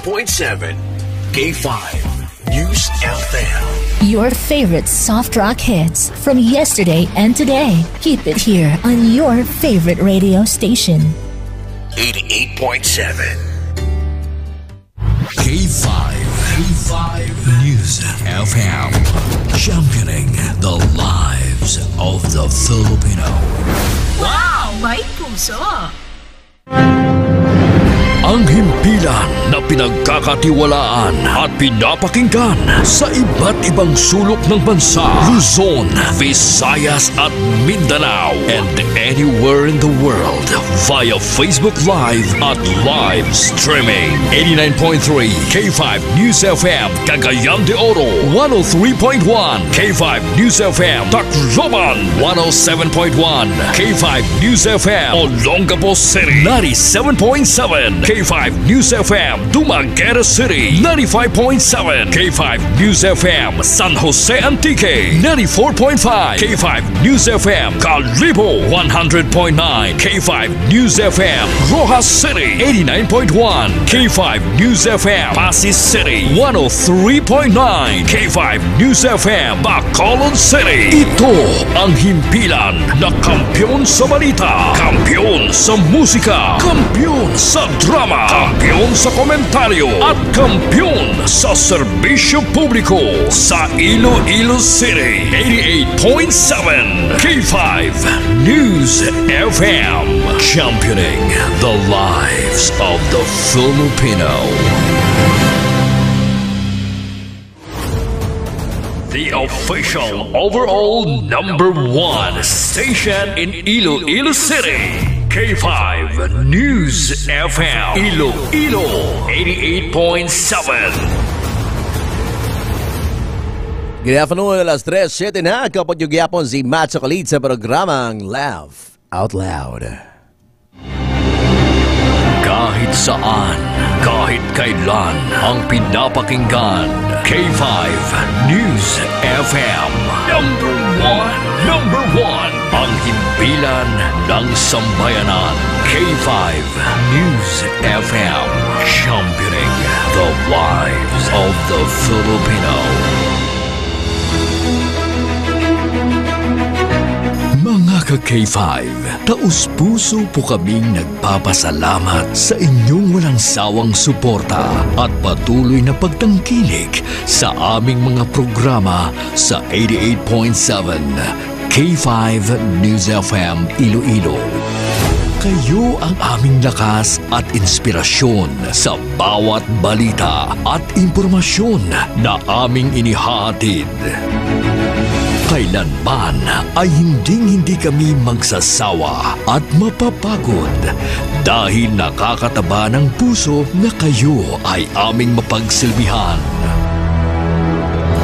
88.7 K5 News FM. Your favorite soft rock hits from yesterday and today. Keep it here on your favorite radio station. 88.7 K5 News FM. Championing the lives of the Filipino. Wow! May puso! Ang himpilan na pinagkakatiwalaan at pinapakinggan sa iba't ibang sulok ng bansa, Luzon, Visayas at Mindanao, and anywhere in the world via Facebook Live at live streaming. 89.3 K5 News FM, Cagayan de Oro, 103.1 K5 News FM, Tacloban, 107.1 K5 News FM, Olongapo City, 97.7 K5 News FM, Dumaguete City, 95.7 K5 News FM, San Jose Antique, 94.5 K5 News FM, Calibo, 100.9 K5 News FM, Rojas City, 89.1 K5 News FM, Pasig City, 103.9 K5 News FM, Bacolod City. Ito ang himpilan na kampiyon sa balita, kampiyon sa musika, kampiyon sa drama, kampiyon sa komentaryo at kampiyon sa serbisyo publiko sa Iloilo City. 88.7 K5 News FM, championing the lives of the Filipino. The official overall #1 station in Iloilo City. K5 News FM, Iloilo 88.7. Good afternoon, alas 3:07 na kapag yung yapon si Matt Chocolate sa programang Laugh Out Loud. Kahit saan, kahit kailan, ang pinapakinggan, K5 News FM. Number one, ang himpilan ng sambayanan. K5 News FM, championing the lives of the Filipino. Mga ka-K5, taus-puso po kaming nagpapasalamat sa inyong walang sawang suporta at patuloy na pagtangkilik sa aming mga programa sa 88.7 K5 News FM Iloilo. Kayo ang aming lakas at inspirasyon sa bawat balita at impormasyon na aming inihahatid. Kailanman ay hindi kami magsasawa at mapapagod dahil nakakataba ng puso na kayo ay aming mapagsilbihan.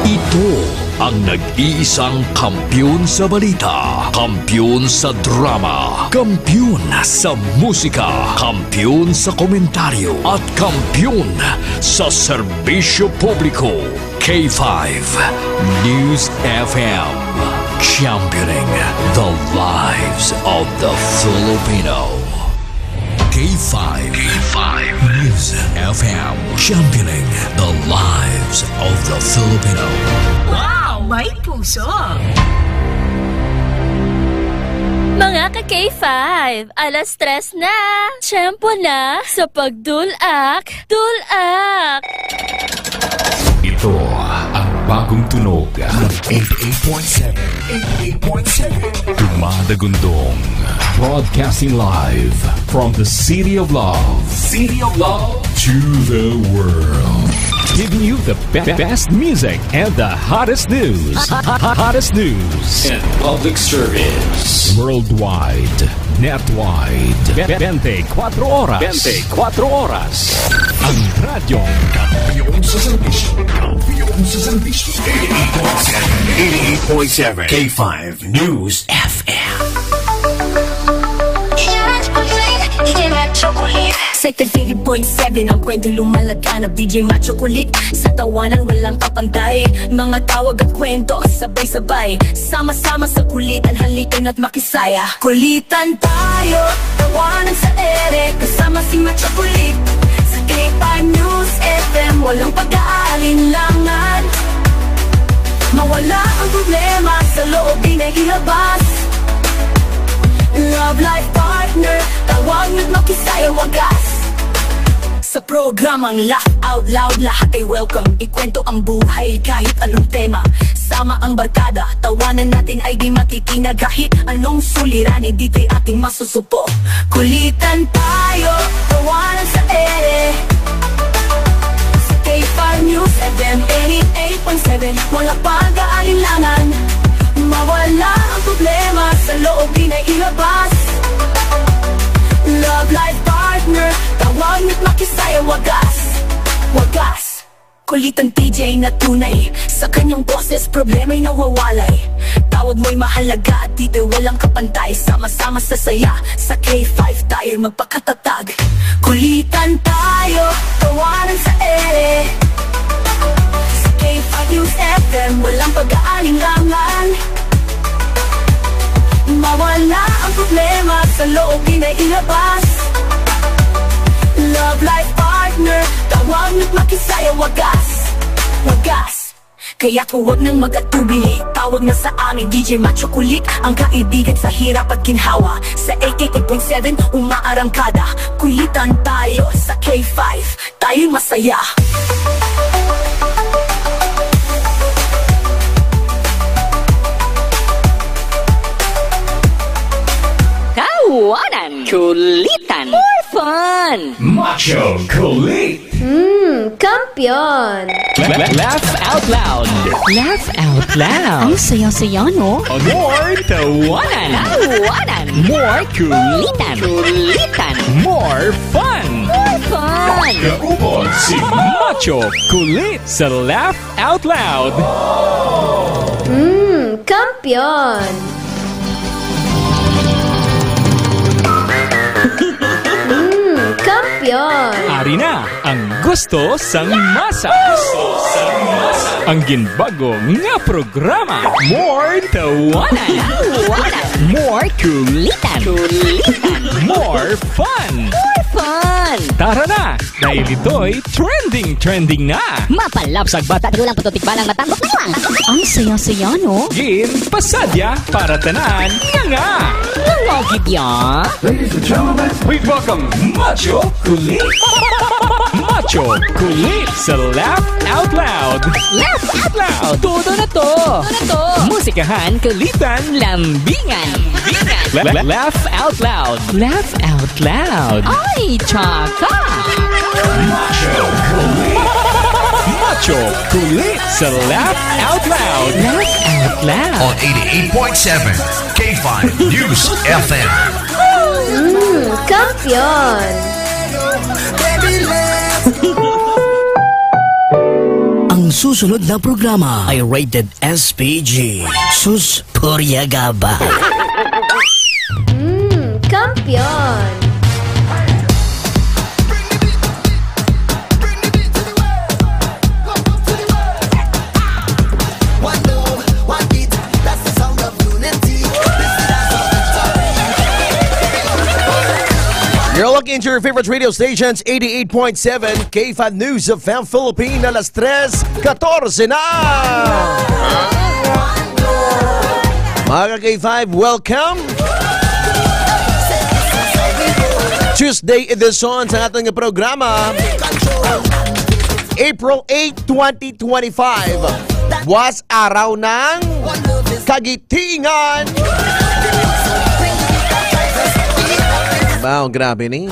Ito ang nag-iisang kampiyon sa balita, kampiyon sa drama, kampiyon sa musika, kampiyon sa komentaryo, at kampiyon sa serbisyo publiko. K5 News FM, championing the lives of the Filipino. K5 News FM, championing the lives of the Filipino. Wow! May puso! Mga ka-K5, alas 3 na. Tiyempo na sa pagdulak. Dulak! Ito ang bagong tunog ng 88.7 Dumadagundong, broadcasting live from the City of Love to the world, giving you the best music and the hottest news. Hottest news and public service worldwide, netwide, 24 oras. 24 oras. Ang radyong kampiyon sa serbisyo. 88.7 K5 News FM. Sa 88.7 ang kwento lumalaganap, DJ Macho Kulit. Sa tawanan walang kapantay, mga tawag at kwento sabay-sabay. Sama-sama sa kulitan, halikan at makisaya. Kulitan tayo, tawanan sa ere, kasama si Macho Kulit. Sa K5 News FM, walang pag-aalinlangan. Mawala ang problema, sa loob di na ilabas. Love life partner, tawag at makisaya wagas. Sa programang Laugh Out Loud, lahat ay welcome. Ikwento ang buhay kahit anong tema. Sama ang barkada, tawanan natin ay di matitinag. Kahit anong suliranin, dito'y ating masusupo. Kulitan tayo, tawanan sa ere. Sa K5 News FM 88.7, wala pag-aalinlangan. Mawala ang problema, sa loob di na ilabas. Love life partner, tawag at makisaya wagas. Wagas, kulitan TJ na tunay. Sa kanyang boses, problema'y nawawalay. Tawag mo'y mahalaga at dito walang kapantay. Sama-sama sa saya, sa K5 tayo magpakatatag. Kulitan tayo, tawanan sa ere. Sa K5 News FM, walang pag-aalinlangan. Mawala ang problema, sa loob di na ilabas. Love life partner, tawag at makisaya wagas. Wagas, kaya't huwag nang mag-atubili. Tawag na sa amin, DJ Macho Kulit, ang kaibigan sa hirap at ginhawa. Sa 88.7, umaarangkada. Kulitan tayo, sa K5 tayo'y masaya. Tawanan, kulitan, more fun. Macho Kulit. Kampiyon. Laugh out loud. Laugh out loud. Ang saya-saya, no? More tawanan. Tawanan, More kulitan. kulitan, More fun. more fun. Kaupon si Macho Kulit sa Laugh Out Loud. Kampiyon. Kampiyon. Ari na ang gusto sang masa. Ang ginbagong nga programa. More tawanan. Tawanan, More kulitan. kulitan, More fun. more fun. Tara na! Dahil ito'y trending na! Mapalapsag bata, gulang pututik-balang matambok na lang. Ang saya-saya, no? Gin, pasadya, para tanan, nga! Ngogid ya. Please welcome Macho Kulit! Macho Kulit sa Laugh Out Loud! Laugh out loud. Todo na to! Musikahan, kulitan, lambingan. Laugh Out Loud! Laugh Out Loud! Ay, tsaka. Macho Kulit sa Laugh Out Loud! Laugh out loud. On 88.7 K5 News FM. Kampiyon. Ang susunod na programa ay rated SPG. Sus Puryagaba. Kampiyon. You're looking to your favorite radio stations, 88.7 K5 News of Philippines, alas 3:14 na! Mga K5, welcome! Tuesday edition sa ating programa, April 8, 2025. Was araw ng kagitingan! Wow, grabe ni.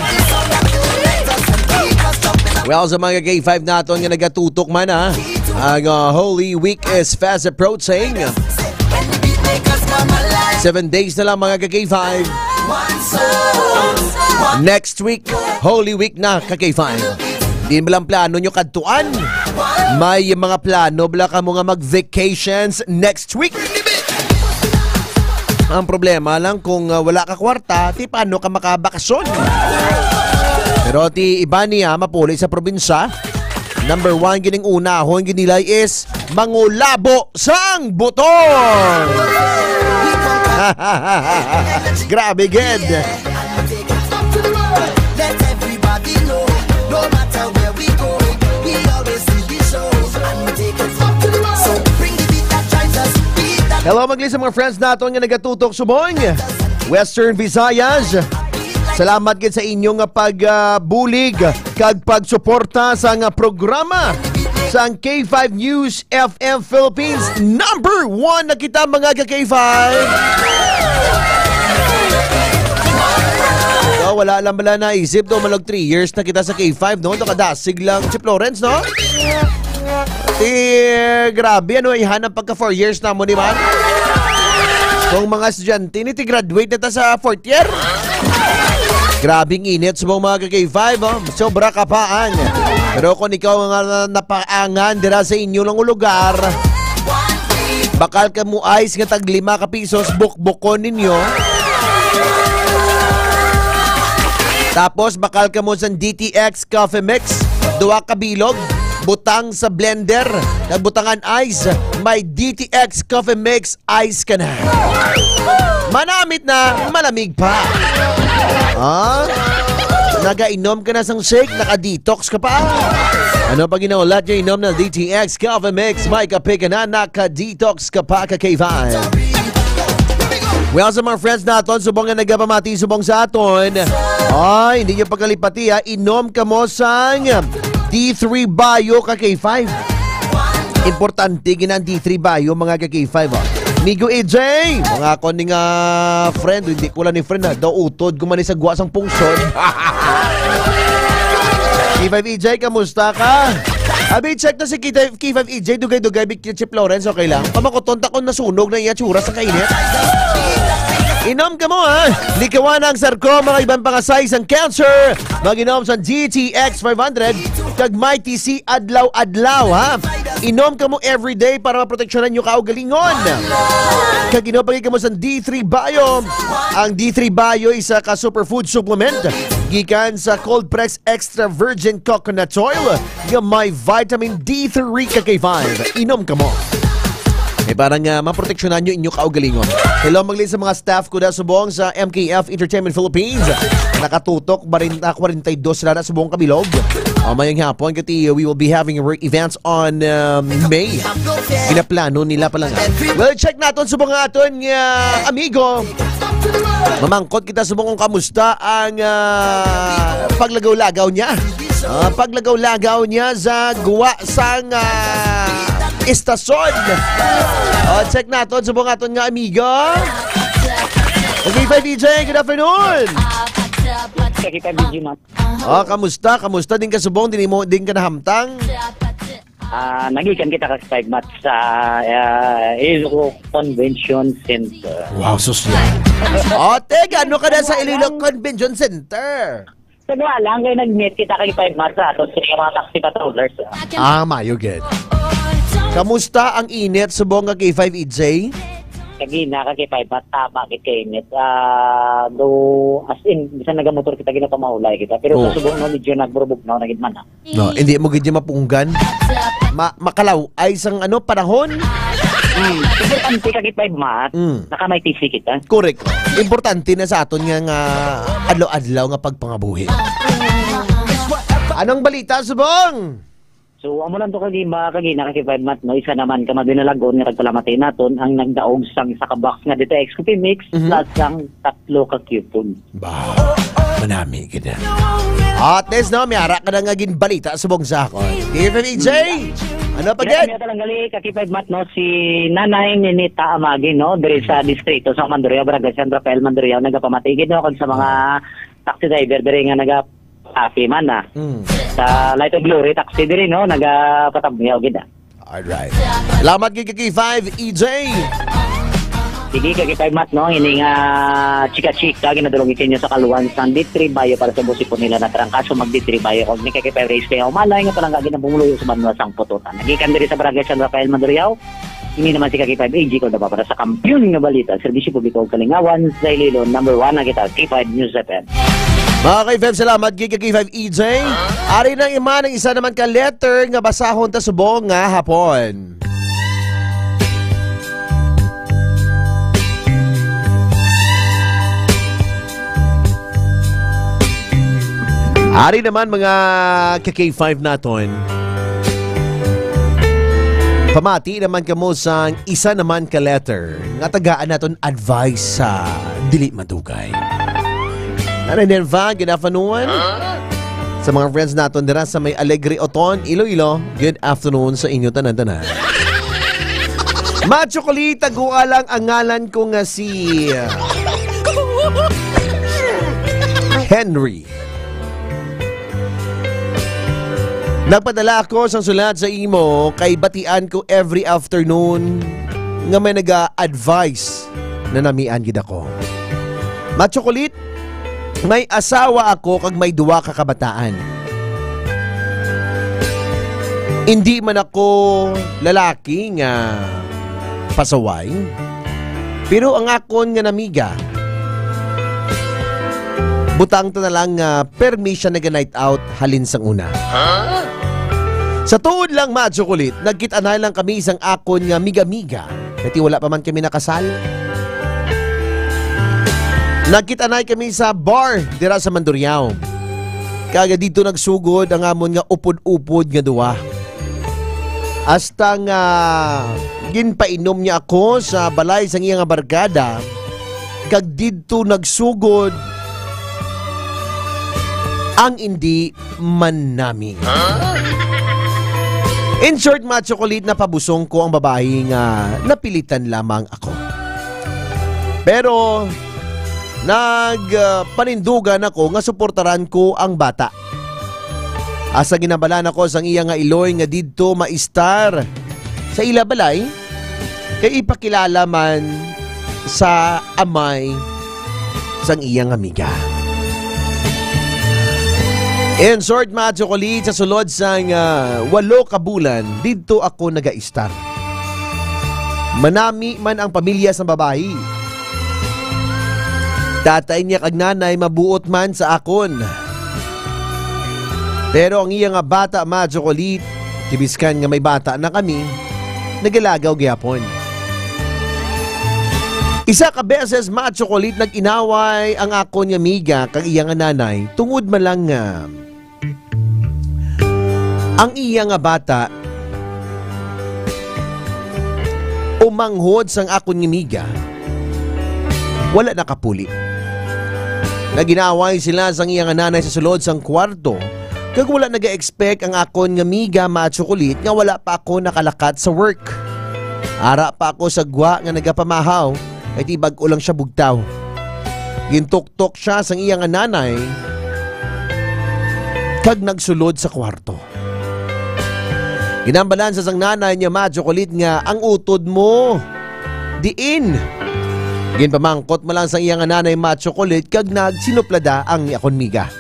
Well, sa mga K5 natin nga nagatutok man ang Holy Week is fast approaching. 7 days na lang mga K5. Next week, Holy Week na K5. Di mo lang plano nyo kadtuan. May mga plano bala ka mo nga mag-vacations next week. Ang problema lang kung wala ka kwarta, ti paano ka makabakasyon? Pero ti iba niya mapuli sa probinsya. Number 1 gining unahon ginilay is mangulabo sang buton. Grabe ged. Hello magli sa mga friends naton nga nagatutok subong Western Visayas. Salamat gid sa inyong pagbulig kag pagsuporta sa nga programa sa K5 News FM Philippines. Number 1 na kita mga ka-K5. So, wala lang bala naisip do malag 3 years na kita sa K5 no. Ito kadasig lang Chip Lawrence no. Grabe, ano, ihanap pagka 4 years na mo, di ba? Kung mga estudyante, graduate na ta sa 4th year. Grabing init sa mga K5, oh. Sobra kapaan. Pero kung ikaw nga napaangan dira sa inyo lang lugar, bakal ka mo ice nga tag 5 ka pisos, bukbukon ninyo. Tapos bakal ka mo sa DTX Coffee Mix, 2 ka bilog, butang sa blender, nagbutangan ice, may DTX Coffee Mix ice ka na. Manamit na, malamig pa. Nagainom ka na sang shake, naka-detox ka pa. Ano pag inaulat niya inom na DTX Coffee Mix, may kape ka na, naka-detox ka pa ka-K5. Well, sa mga friends natin, subong nga nagpamati subong sa aton. Ay, hindi nyo pagkalipati ha, inom ka mo sang D3 Bio ka-K5. Importante ginang D3 Bio mga ka-K5. Migo EJ, mga koning friend, hindi ko lang ni friend daw utod kumani sa guwasang pungsod. K5 EJ, kamusta ka? Abi, check na si K5 EJ, dugay-dugay, Big Chip Lawrence, okay lang? Pamakotonta ko nasunog na iya tsura sa kainit. Inom ka mo ha, likawan ang sarcoma, mga ibang pangasay sang cancer. Mag-inom sa GTX 500 kag may TC adlaw-adlaw ha. Inom ka mo everyday para maproteksyonan nyo kaugalingon. Kag inom pagi ka mo sa D3 Bio. Ang D3 Bio isa ka superfood supplement gikan sa Cold Press Extra Virgin Coconut Oil nga may vitamin D3 ka K5. Inom ka mo. Parang maproteksyonan nyo inyo kaugalingon. Hello magli sa mga staff ko na subong sa MKF Entertainment Philippines. Nakatutok 42 sila na subong kabilog. Mayang hapon kati we will be having events on May. Ginaplano nila pa lang. Well, check natin subong aton amigo. Mamangkot kita subong kung kamusta ang paglagaw-lagaw niya. Paglagaw-lagaw niya sa guwa sang istasyon. Check natin subong aton nga amigo. Okay, 5 DJ, good afternoon. Kita DJ Mat. Kamusta? Kamusta din ka subong? Din ka nahamtang? Nagikan kita ka 5 Mat sa Iloilo Convention Center. Wow, susya. Teka, ano ka na sa Iloilo Convention Center? Sa lang kayo nag-meet kita kay 5 Mat sa ato sa mga taxi patrollers. Mayo good. Kamusta ang init subong nga K5 EJ? Kagina ka kay 5 Mat, tama kay init. Do as in bisan nagamotor kita gina pamaulay kita, pero sa subong no medyo nagburubog na nagid man. No, hindi mo gid mapunggan. Makalaw ay sang panahon. Importante ka kay 5 Mat, naka may TC kita. Correct. Importante na sa aton nga adlaw-adlaw nga pagpangabuhi. Anong balita subong? So, amo lang to kagina kay 5 Mat, no? Isa naman ka madinalagon nga nagpalamatay naton ang nagdaog sang sa box nga DTX Coffee Mix plus sang 3 ka coupon. Ba, manami kita. At least no, may ara ka na nga ginbalita subong sa ako. KFMEJ, ano pa yan? Kaya talang gali kay 5 Mat, no? Si Nanay Ninita Amagi, no? Dari sa distrito sa Mandurriao, Barangay San Rafael, Mandurriao, nagapamatay no? Kag sa mga taxi driver dari nga nagapapi man na. Sa Light of Glory, taxi din no? Nagapatamiyaw gina. Alright. Salamat kay 5 EJ. Sige kay 5 Mat, no? Ini nga chika-chika, ginadulong isin nyo sa kaluan sa D3 Bio para sa busi po nila na trangkaso mag D3 Bio. Kung ni kay 5 race kayo, malay nga palang gagin ang bumuluyo sa Manuel Sang Pututan. Nagikan diri sa Barangay San Rafael, Mandurriao. Ini naman si Kaki 5 AG ko dapat para sa kampiyon nga balita. Serbisyo publiko Kalingawan, sa Iloilo, number 1 na kita, K5 News FM. Mga K5, salamat kay 5 EJ. Ari nang ima ng isa naman ka letter nga basahon ta subong nga hapon. Ari naman mga K5 naton. Pamati naman kamo sa isa naman ka letter nga tagaan naton advice sa dili madugay. Good afternoon. Sa mga friends naton dira sa may Alegre Oton, Iloilo, good afternoon sa inyo tanan-tanan. Machokolit, taguan lang ang ngalan ko nga si Henry. Nagpadala ako sa sulat sa imo kay batian ko every afternoon nga may naga-advise na namian gid ako. Machokolit, may asawa ako kag may duwa ka kabataan. Hindi man ako lalaki nga pasaway, pero ang akon nga namiga butang to na lang permission na night out halin sang una. Sa tuod lang Machokolit, nagkita-anay lang kami isang akon nga miga-miga. Kati wala pa man kami nakasal. Nagkita-anay kami sa bar dira sa Mandurriao. Kaga dito nagsugod ang amon nga upod-upod nga duwa. Hasta nga ginpainom niya ako sa balay sang iya nga barkada. Kag dito nagsugod ang hindi man nami. In short, Machokolit, napabusong ko ang babae nga napilitan lamang ako. Pero nagpanindugan ako nga suportaran ko ang bata. Asa ginabalan ako sang iya nga iloy nga didto maistar sa ila balay kay ipakilala man sa amay sang iyang amiga. In short, Machokolit, sa sulod sang 8 ka bulan, dito ako naga-istar. Manami man ang pamilya sa babae. Tatay niya kag nanay mabuot man sa akon. Pero ang iya nga bata, Machokolit, tibiskan nga may bata na kami, nagalagaw gyapon. Isa ka beses, Machokolit, nag-inaway ang akon nga miga kag iya nga nanay tungod man lang nga ang iya nga bata umanghod sang akon nga miga wala nakapuli. Naginaway sila sang iya nga nanay sa sulod sang kwarto kag wala naga-expect ang akon nga miga, Machokolit, nga wala pa ako nakalakat sa work. Ara pa ako sa gwa nga nagapamahaw ay tibag ulang siya bugtaw. Gintuktok siya sang iya nga nanay kag nagsulod sa kwarto. Ginambalan sa sang nanay niya, Machokolit, nga ang utod mo diin. Ginpamangkot mo lang sang iya nga nanay, Machokolit, kag nagsinuplada ang akon miga.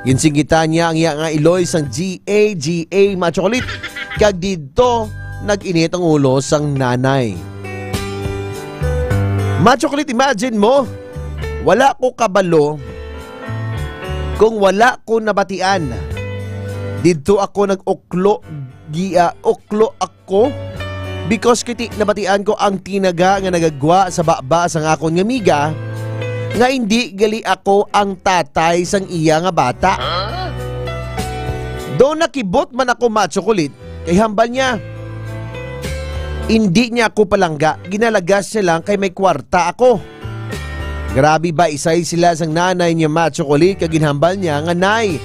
Ginsingitan niya ang iya nga iloy sang GA, Machokolit, kag dito nag-init ang ulo sang nanay. Machokolit, imagine mo, wala ko kabalo kung wala ko nabatian. Dito ako nag-uklo ako because kiti nabatian ko ang tinaga nga nagagwa sa baba sang akon nga miga nga hindi gali ako ang tatay sang iya nga bata. Do nakibot man ako, Machokolit, kay hambal niya. Hindi niya ako palangga, ginalagas niya lang kay may kwarta ako. Grabe ba isay sila sang nanay niya, Machokolit, kag ginhambal niya nga nay,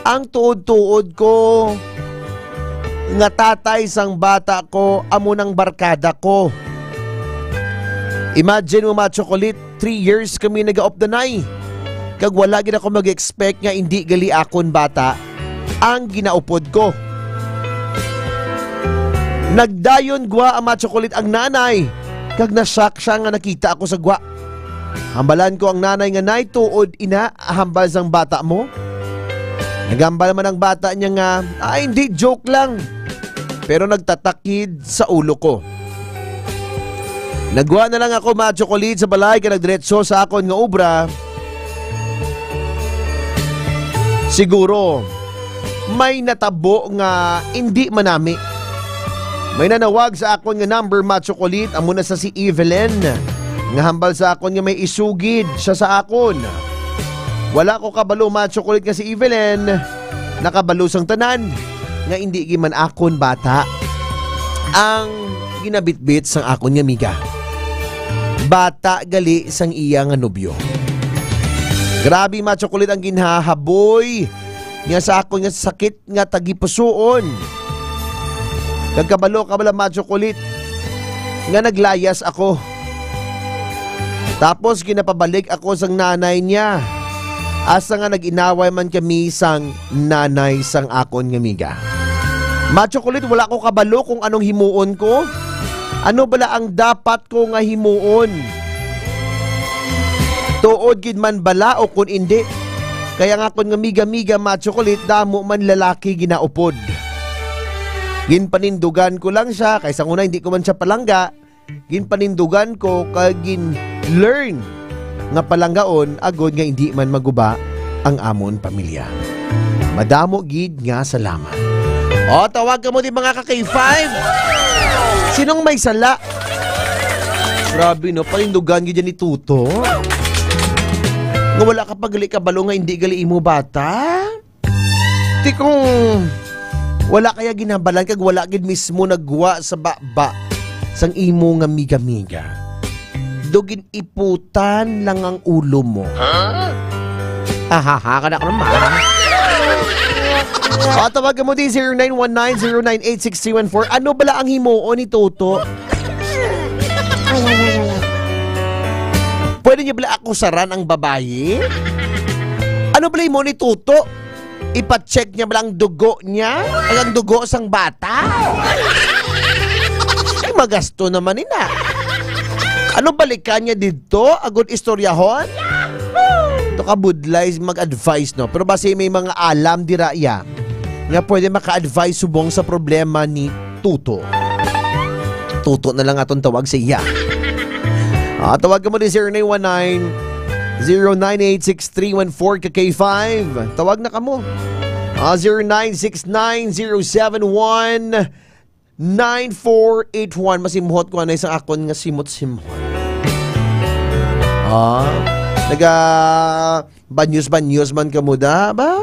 ang tuod-tuod ko nga tatay sang bata ko amo ng barkada ko. Imagine mo, Machokolit, 3 years kami nag-off the night. Kag wala gid ako mag-expect nga hindi gali akon bata ang ginaupod ko. Nagdayon gwa ang Machokolit ang nanay. Kag nasyak siya nga nakita ako sa gwa. Hambalan ko ang nanay nga nay, tuod ina, hambal sang bata mo. Nagambal man ang bata niya nga, hindi, joke lang. Pero nagtatakid sa ulo ko. Nagwa na lang ako, Machokolit, sa balay ka nagdiretso sa akon nga obra. Siguro may natabo nga hindi manami. May nanawag sa akon nga number, Machokolit, amo na sa si Evelyn. Nga hambal sa akon nga may isugid siya sa akon. Wala ko kabalo, Machokolit, nga si Evelyn. Nakabalo sang tanan nga hindi giman akon bata. ang ginabitbit sang akon nga miga. Bata gali sang iya nga nobyo. Grabe matsokulit ang ginhahaboy nga sa akon nga sakit nga tagipusoon. Kagkabalo kabala matsokulit nga naglayas ako. Tapos ginapabalik ako sang nanay niya. Asa nga nag-inaway man kami sang nanay sang akon nga miga. Matsokulit wala ko kabalo kung anong himuon ko. Ano bala ang dapat ko nga himuon? Tuod gid man bala o kun hindi. Kaya nga kon nga miga-miga matsokulit damo man lalaki ginaupod. Ginpanindugan ko lang siya kaysa una hindi ko man siya palangga. Ginpanindugan ko kag gin-learn nga palanggaon agod nga hindi man maguba ang amon pamilya. Madamo gid nga salamat. O tawag ka mo din mga ka-K5. Sinong may sala? Grabe no, panindugan gid ni Tuto. Nga wala ka pagali kabalo nga hindi gali imo bata. Ti kung wala kaya ginabalan kag wala gid mismo nagwa sa baba sang imo nga miga-miga. Dugin iputan lang ang ulo mo. Ahaha ka na naman. O, tawagan mo din 0919-098-6314. Ano bala ang himuon ni Toto? Pwede niyo bala akusaran ang babae? Ano bala himuon ni Toto? Ipacheck niya bala ang dugo niya? Ang dugo sang bata? Ay, magasto naman ina. Ano balikan niya dito? Agod istoryahon? Ito ka budlays mag-advise no. Pero base may mga alam di raya nga pwede maka-advise subong sa problema ni Tuto. Tuto na lang atong tawag sa iya. Tawag ka mo din 0919-098-6314 ka-K5. Tawag na ka mo. 0969-071-9481. Masimhot ko na isang akon nga simot-simhot. Banyos-banyos man ka mo da ba?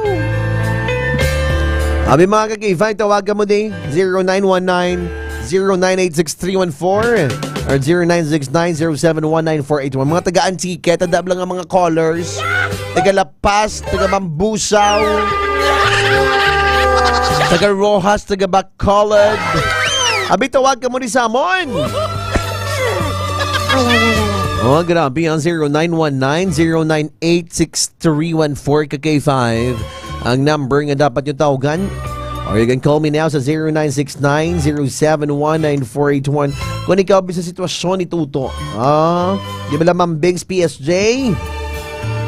Abi mga ka-K5, tawagan mo din 0919-098-6314 or 0969-071-9481. Mga taga-Antique, tadab lang ang mga callers. Taga-Lapas, taga-Mambusaw, taga-Rojas, taga-Bacolod. Abi, tawagan mo din sa amon. Oh, grabe ang 0919-098-6314 ka-K5. Ang number nga dapat nyo tawagan. Or you can call me now sa 0969-071-9481. Kung ikaw sa sitwasyon ni Tuto. Di ba lang Bings PSJ?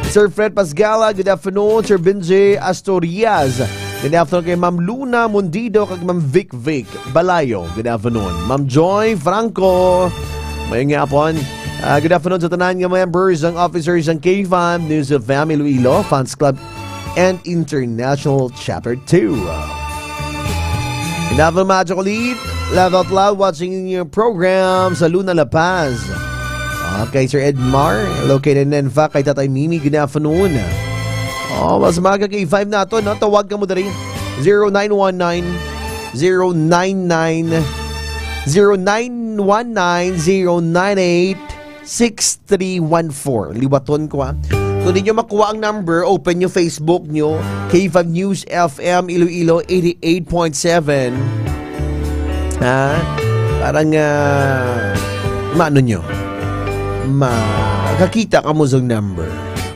Sir Fred Pasgala, good afternoon. Sir Benji Astorias, good afternoon kay Ma'am Luna Mundido, kag Ma'am Vic Balayo, good afternoon. Ma'am Joy Franco, may nga apon. Good afternoon sa tanan nga members ng officers ng K5 News of Family Iloilo Fans Club and International Chapter 2. Good afternoon mga chocolate. Love out loud watching your program sa Luna La Paz. Kay Sir Edmar, located in Enfa, kay Tatay Mimi, good afternoon. Mas mga K5 na ito, no? Tawag ka mo na rin. 0919-098-6314. Liwaton ko ha. Kung di nyo makuha ang number, open nyo Facebook nyo, K5 News FM Iloilo 88.7. Parang maano nyo? Makakita ka mo sa number.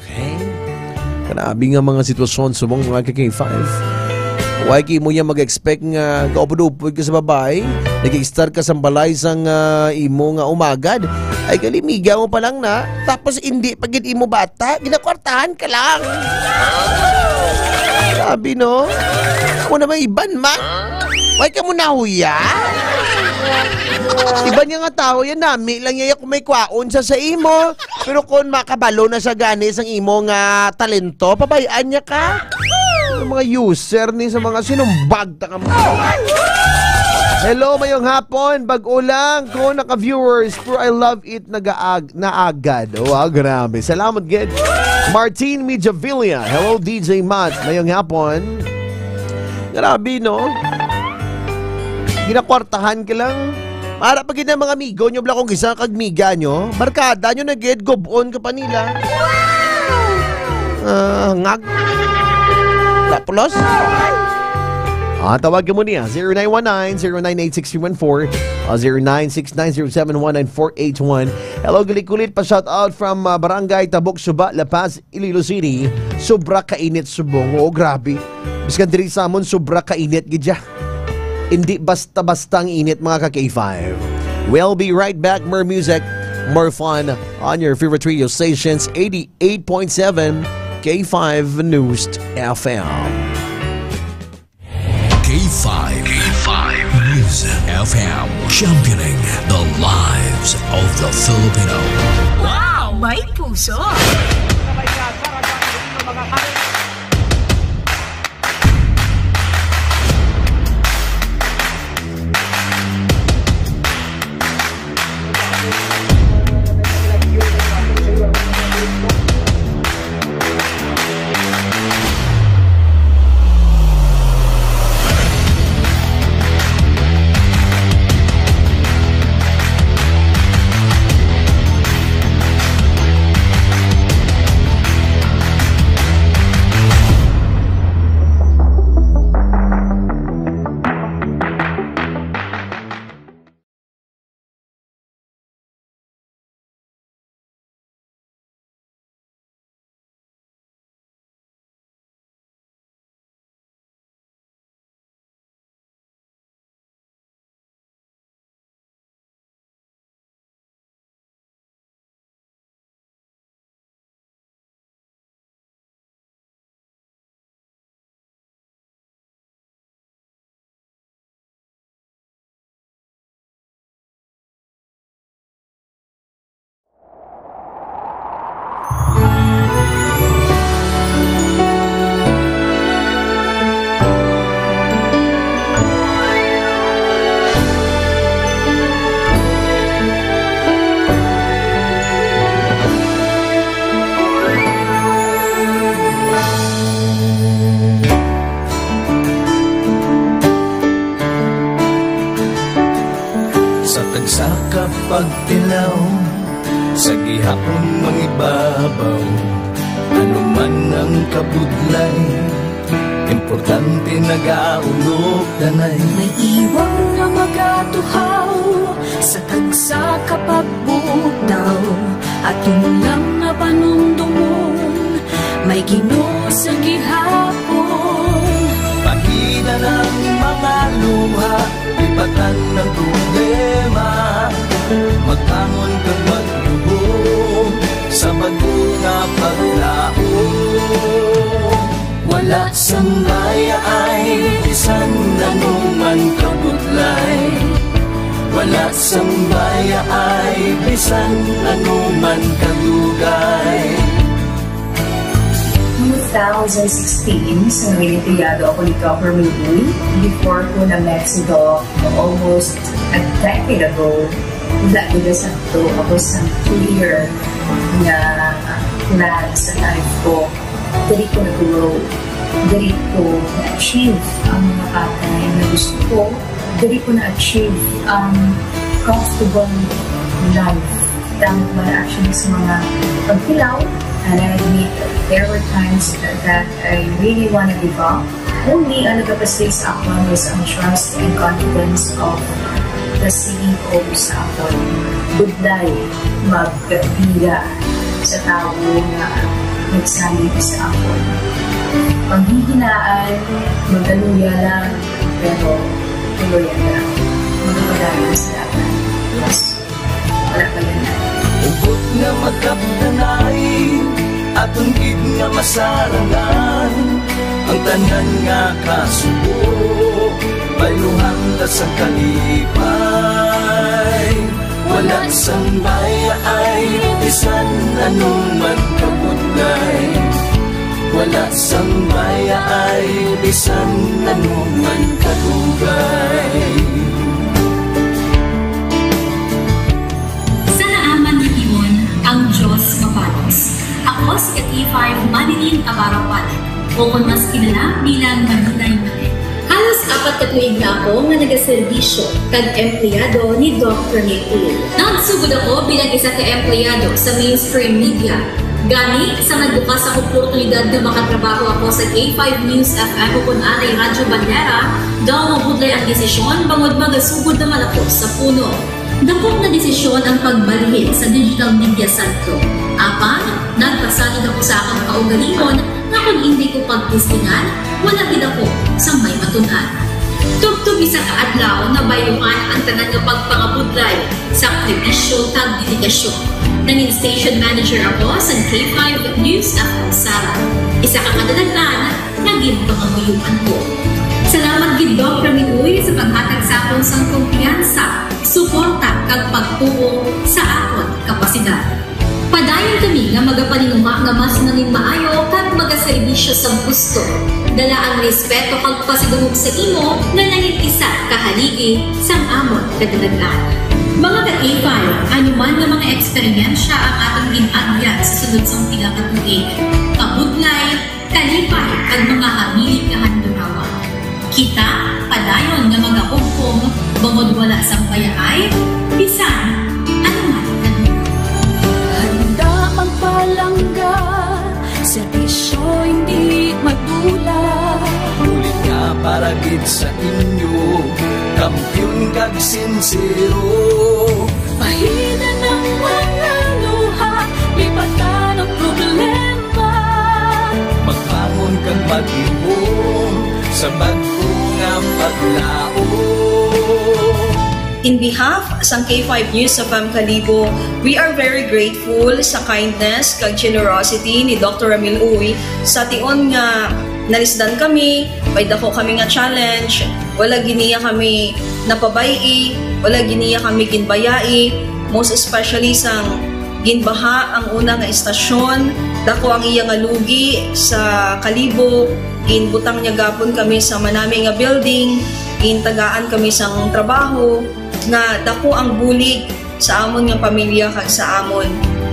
Okay? Grabe nga mga sitwasyon sa mga K5. Why mo yan mag-expect nga kaupod-upod ka sa babae, nag-start ka sa balay sang imo nga umagad, ay kalimiga mo pa lang na, tapos hindi pagid imo bata, ginakwartahan ka lang. Sabi no? Ako naman iban ma. Why ka mo nahuya? Iba niya nga tao yan nami lang niya kung may kwaon sa imo. Pero kung makabalo na sa ganis ang imo nga talento, pabayaan niya ka. Yung mga user ni sa mga sinumbag ta ka mo. Hello, mayong hapon. Bag-o lang ko naka-viewers. Pero I love it naagad. Wow, grabe. Salamat, Ged. Martin Mijavilla. Hello, DJ Matt. Mayong hapon. Grabe, no? Ginakwartahan ka lang. Para pag na mga amigo nyo, kung isa kagmiga nyo, barkada nyo nag-get, gobon ka pa nila. Ngag. Tapos? Tawag mo niya, 0919-0986-314 0969-0719-481. Hello, gulit-kulit pa shoutout from Barangay Tabok, Suba, La Paz, Iloilo City. Sobra kainit subong. Oo, grabe. Biskan diri sa amon, sobra kainit gidya. Hindi basta-bastang init mga ka-K5. We'll be right back. More music, more fun on your favorite radio stations. 88.7 K5 News FM. K5 News FM, championing the lives of the Filipino. Wow! May puso! pagtilaw sa gihapon mangibabaw, ano man ang kabudlay, importante nagaulog danay. May iwang nga magatuhaw sa tagsa kapagbutaw, at yun lang nga panumdumon, may Ginoo sa gihapon. Pahina ng mga luha, ibatan ng problema, magbangon kang maglubog sa bagunga paglaong. Wala sang maya ay isang nanuman kabudlay, wala sang maya ay bisan nanuman kadugay. 2016, sa nangilitiyado ako ni Government Lee. Before ko na Mexico, almost a decade ago, dahil sa ito, ako sa 2-year na plan sa life ko. Dali ko nag-grow, dali ko na-achieve ang mga patay na gusto ko, dali ko na-achieve ang comfortable life. Dahil ko na-actually sa mga pagkilaw, and I admit there were times that I really want to give up. Only ang nagpapastay sa akin was ang trust and confidence of the CEO sa akin. Budlay, magkabila sa tao na nagsalit sa akin. Panghihinaan, magdaluya lang, pero tuloy lang. Magpapadala sa lahat. Yes, wala pa yan. Ubot nga magkapdanay, atong gid nga masarangan, ang tanan nga kasubo, bayuhan na sa kalipay. Wala sang baya ay bisan anuman kabudlay, wala sang baya ay bisan anuman kadugay. Ang Diyos mapalos. Ako si K5 Manilin Abarapan, o kung mas kilala bilang Manilay Mali. Halos 4 katuig na ako nga nagaserbisyo kag empleyado ni Dr. Nicole. Nagsugod ako bilang isa ka empleyado sa mainstream media. Gani, sa nagbukas ang oportunidad na makatrabaho ako sa K5 News FM o kung anay Radyo Bandera, daw mabudlay ang desisyon bangod magasugod naman ako sa puno. Dapok na desisyon ang pagbalhin sa Digital Media Center. Apang, nagpasalid ako sa akong kaugalingon na kung hindi ko pagtistingan, wala gid ako sa may matunan. Tugtog isa ka adlaw na bayuhan ang tanan nga pagpangabudlay sa aktivisyo tag dedikasyon. Nanging station manager ako sa K5 News FM Sala. Isa ka kadalagnan, naging pangamuyuan ko. Salamat gid Dr. Miguel sa paghatag sa akon sang kumpiyansa, suporta kag pagtuo sa akon kapasidad. Padayon kami nga magapaninuma nga mas nanging maayo kag magaserbisyo sa gusto. Dala ang respeto kag pasidungog sa imo nga nanging isa kahaligi sang amon kadalagnan. Mga ka-K5, anuman nga mga eksperyensya ang atong ginagyan sa sunod sang pila ka tuig. Kabudlay, kalipay, kag mga habilig nga handurawan. Kita, padayon nga mag-augpong, bangod wala sang payaay, bisan, anuman kanila. Handa magpalangga, serbisyo hindi magdula. Ulit nga para gid sa inyo, kampiyon kag sincero. Pahina ng mga luha, lipatan ang problema. Magbangon kang mag-ibong sa bagong paglao. In behalf sa K5 News FM Kalibo, we are very grateful sa kindness kag generosity ni Dr. Ramil Uy sa tion nga nalisdan kami, may dako kami nga challenge, wala giniya kami napabayi, wala giniya kami ginbayai, most especially sang ginbaha ang una nga istasyon, dako ang iya nga lugi sa Kalibo, ginbutang niya gapon kami sa manami nga building, gintagaan kami sang trabaho, nga dako ang bulig sa amon nga pamilya kag sa amon.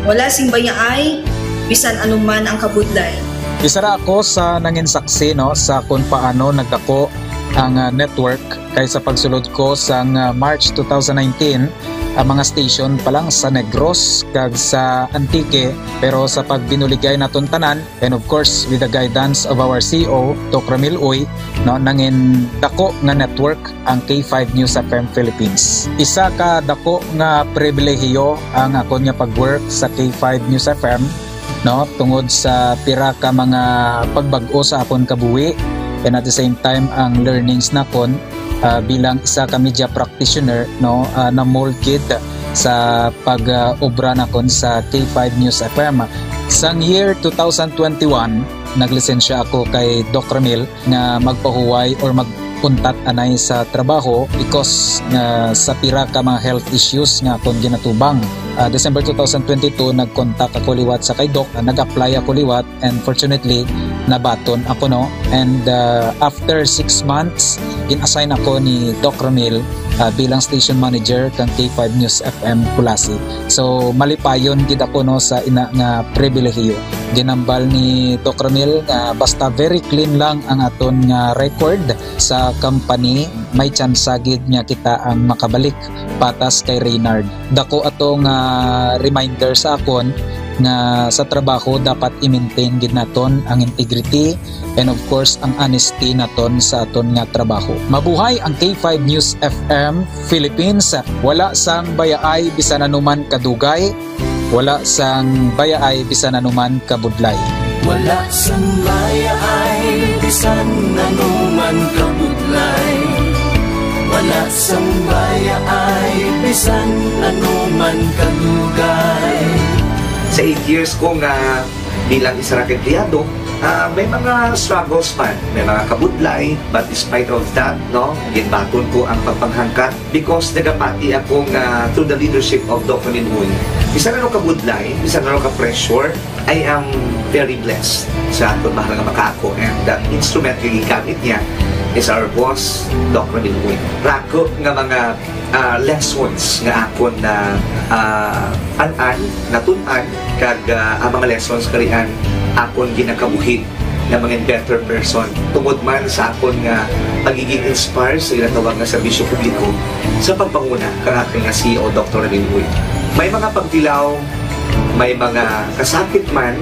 Wala sing bayaay, bisan anuman ang kabudlay. Isa ra ako sa nangin saksi no sa kung paano nagdako ang network kay sa pagsulod ko sa March 2019 ang mga station pa lang sa Negros kag sa Antique, pero sa pagbinuligay naton tanan and of course with the guidance of our CEO Dr. Ramil Uy no nangin dako nga network ang K5 News FM Philippines. Isa ka dako nga pribilehiyo ang akon nga pagwork sa K5 News FM no tungod sa pira ka mga pagbag-o sa akon kabuhi and at the same time ang learnings nakon bilang isa ka media practitioner no na molded sa pag-obra nakon sa K5 News FM. Sang year 2021 naglisensya ako kay Doc Ramil nga magpahuway or magpuntat anay sa trabaho because sa pira ka mga health issues nga akong ginatubang. December 2022 nag-contact ako liwat sa kay Doc, nag-apply ako liwat and fortunately nabaton ako no, and after 6 months in-assign ako ni Doc Ramil bilang station manager kang K5 News FM Kulasi. So malipayon gid ako no sa ina nga pribilehiyo. Ginambal ni Doc Ramil nga basta very clean lang ang aton nga record sa company, may chance gid nga kita ang makabalik patas kay Reynard. Dako atong reminder sa akon nga sa trabaho dapat i-maintain gid naton ang integrity and of course ang honesty naton sa aton nga trabaho. Mabuhay ang K5 News FM Philippines. Wala sang bayaay bisan anuman kadugay, wala sang bayaay bisan anuman kabudlay. Wala sang bayaay bisan anuman kabudlay. Wala sang bayaay bisan anuman kadugay. Sa 8 years ko nga bilang isa ra empleyado, may mga struggles man, may mga kabudlay, but despite of that, no, ginbaton ko ang pagpanghangkat because nagapati ako nga through the leadership of Dr. Minhoy. Bisa na kabudlay, bisa na ka-pressure, I am very blessed sa aton mahal nga makako, and the instrument nga gigamit niya is our boss, Dr. Minhoy. Rako nga mga lessons nga akon na natunan kag ang mga lessons karian akon ginakabuhi na mga better person. Tungod man sa akon nga pagiging inspired sa ginatawag nga serbisyo publiko sa pagpanguna kang aking nga CEO Dr. Ramil Uy. May mga pagdilaw, may mga kasakit man,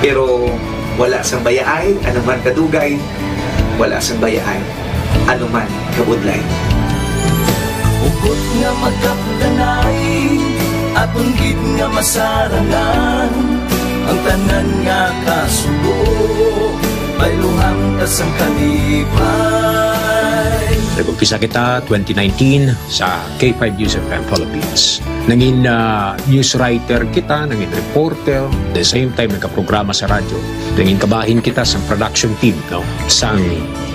pero wala sang bayaay, anuman kadugay, wala sang bayaay, anuman kabudlay. Ugot nga magkapdanay, atong gid nga masarangan, ang tanan nga kasugo, bayluhang kasang kalipay. Nag-umpisa kita 2019 sa K5 News FM Philippines. Nangin news writer kita, nangin reporter, at the same time nagka-programa sa radyo. Nangin kabahin kita sa production team sang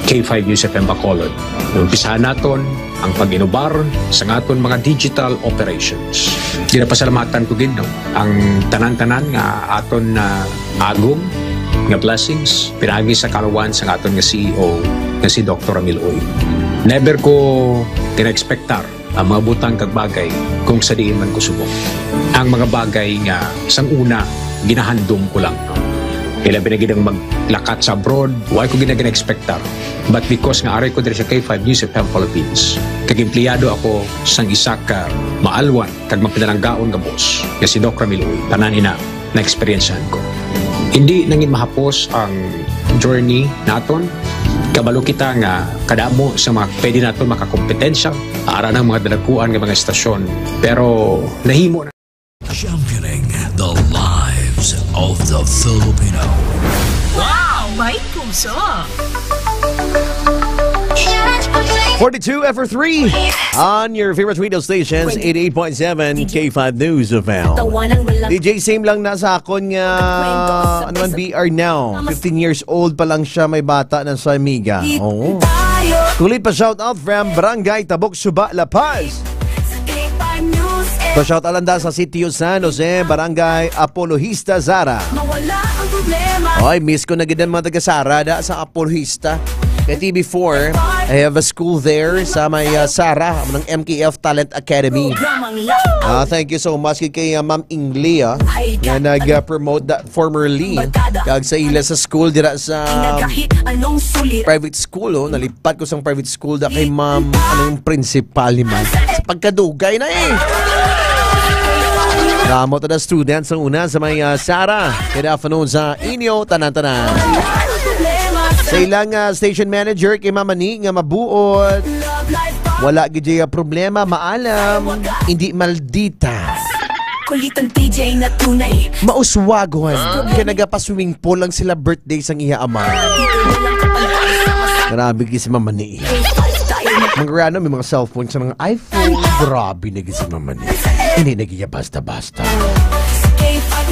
K5 News FM Bacolod. Umpisahan naton ang pag-inubar sa aton mga digital operations. Ginapasalamatan ko gid ang tanan-tanan nga aton na agong nga blessings pinagi sa kaluwan sa aton nga CEO nga si Dr. Ramil Uy. Never ko tina-expectar ang mga butang kag bagay kung sa diin man ko subok. Ang mga bagay nga sang una ginahandom ko lang. Kailan binagidang maglakat sa abroad, why ko ginag-expectar. But because nga aray ko diri sa K5 News FM Philippines, kag empleyado ako sang isa ka maalwan kag mapinalanggaon nga boss, nga si Dr. Ramil Uy, tanan ina na experiencehan ko. Hindi nangin mahapos ang journey naton. Kabalo kita nga kadamo sa mga pwede naton makakompetensya ara ng mga dalakuan ng mga estasyon. Pero nahimo na. Championing the lives of the Filipino. Wow! May puso! 42 for 3 on your favorite radio stations, 88.7 K5 News FM. DJ Same lang nasa akon nga ano man BR now. 15 years old pa lang siya, may bata ng sa amiga. Oh. Kulit pa shout out from Barangay Tabok Suba, La Paz. So shout out landa sa Sitio San Jose, Barangay Apologista Zara. Oy, miss ko na gidan mga taga Sara da sa Apologista. Kaya TV4, I have a school there sa may Sara ng MKF Talent Academy. Thank you so much kay Ma'am Ingli na nag-promote that formerly kag sa ila sa school dira sa private school. Nalipat ko sa private school da kay Ma'am anong principal ni Ma'am. Sa pagkadugay na Damo to the students ang una sa may Sara. Good afternoon sa inyo, tanan-tanan. Sa ilang station manager kay Mama Ni nga mabuot. Wala gidya problema, maalam, hindi maldita. Kulitan TJ na tunay. Mauswagon. Kaya nagapa-swimming pool lang sila birthday sang iya ama. Grabe si Mama Ni. Mga may mga cellphone sa mga iPhone. Grabe na si Mama Ni. Hindi nagiya basta-basta.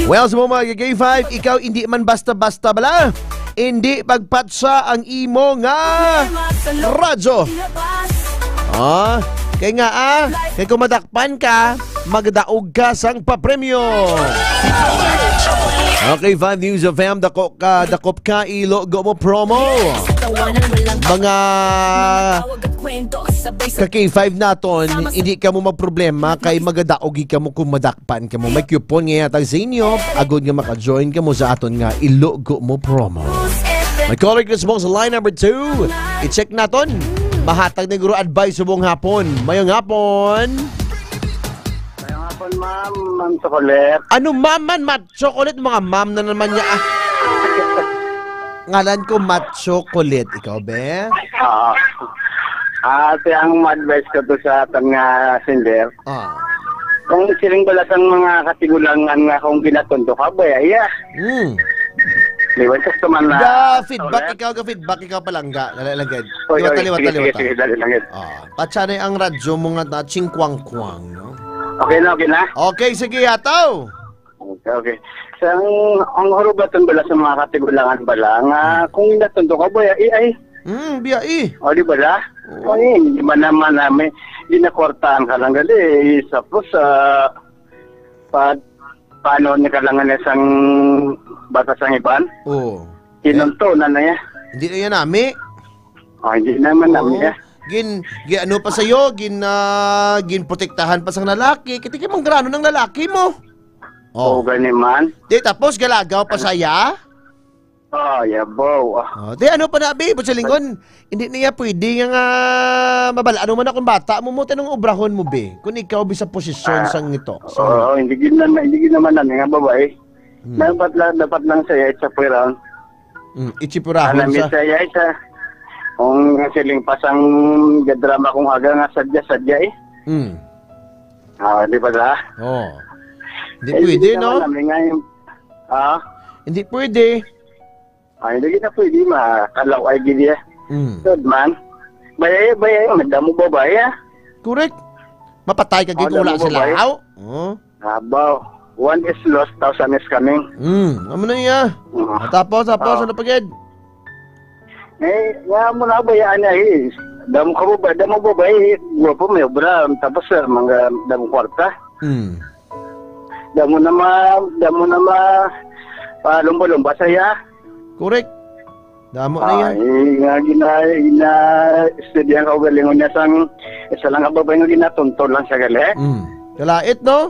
Well, sa mga K5, ikaw hindi man basta-basta bala. Hindi pagpatsa ang imo nga radyo. Kaya nga kaya kung madakpan ka, magdaog ka sang papremyo. Okay, 5 News of FM, dakop ka, ilogo mo promo. Mga ka-K5 naton, hindi ka mo magproblema kay magadaogi ka mo kung madakpan ka mo. May coupon nga yata sa inyo, agod nga maka-join ka mo sa aton nga ilogo mo promo. May caller response sa line number 2. I-check naton. Mahatag na guro advice sa buong hapon. Mayong hapon. Mayong hapon, ma'am. Ma'am Chocolate. Ano, ma'am man? Mat Chocolate? Mga ma'am na naman niya. Ngalan ko Mat Chocolate. Ikaw, be? Ate, ang advice ko to sa ating sender. Kung siling balas ang mga katigulangan nga kung ginatondo ka, ba? Liwan sa tuman na... feedback, ikaw palangga. Nalalagad. Liwat. Patsanay ang radyo mo nga chingkwang-kwang, no? Okay na? Okay, sige, yataw! Okay. So, ang harubatan bala sa mga katigulangan bala, nga kung inatondo ka, ba? Biya O, di bala? Di ba naman namin, ginakortaan ka lang gali. Tapos, paano nakalangan isang batas ang iban? Oo. Kinunto na niya. Hindi na yan nami. Hindi naman nami ya. Ano pa sa'yo? Ginprotektahan pa sa lalaki. Kiti ka mang grano ng lalaki mo. Oo, ganyan man. Tapos galagaw pa saya? yabaw. Di ano pa na, Abi? Sa lingon, hindi niya pwede nga mabala. Ano man akong bata mo tanong obrahon mo, Be? Kung ikaw sa posisyon sang ito. Hindi ginaman na nga babae. Dapat lang saya sa pwera. Ichipurahon sa. Saya isa. Kung siling pasang gadrama kong aga nga sadya-sadya di ba da? Hindi pwede, no? Hindi pwede. Hindi na pwede makalaw ay gini. Good man. Bayay, madamo babae. Correct. Mapatay ka kung wala sa lahaw. Abaw. One is lost, 1,000 is coming. Ano na niya? Tapos, ano pagid? Nga mo na bayaan niya Damo babae, guwapo may obra, tapos mga damo kwarta. Damo na lumba saya. Correct. Damo na yan. Studiyan ka ugalingon niya isa lang ang babae nga ginatunto lang siya gali. Kalait, no?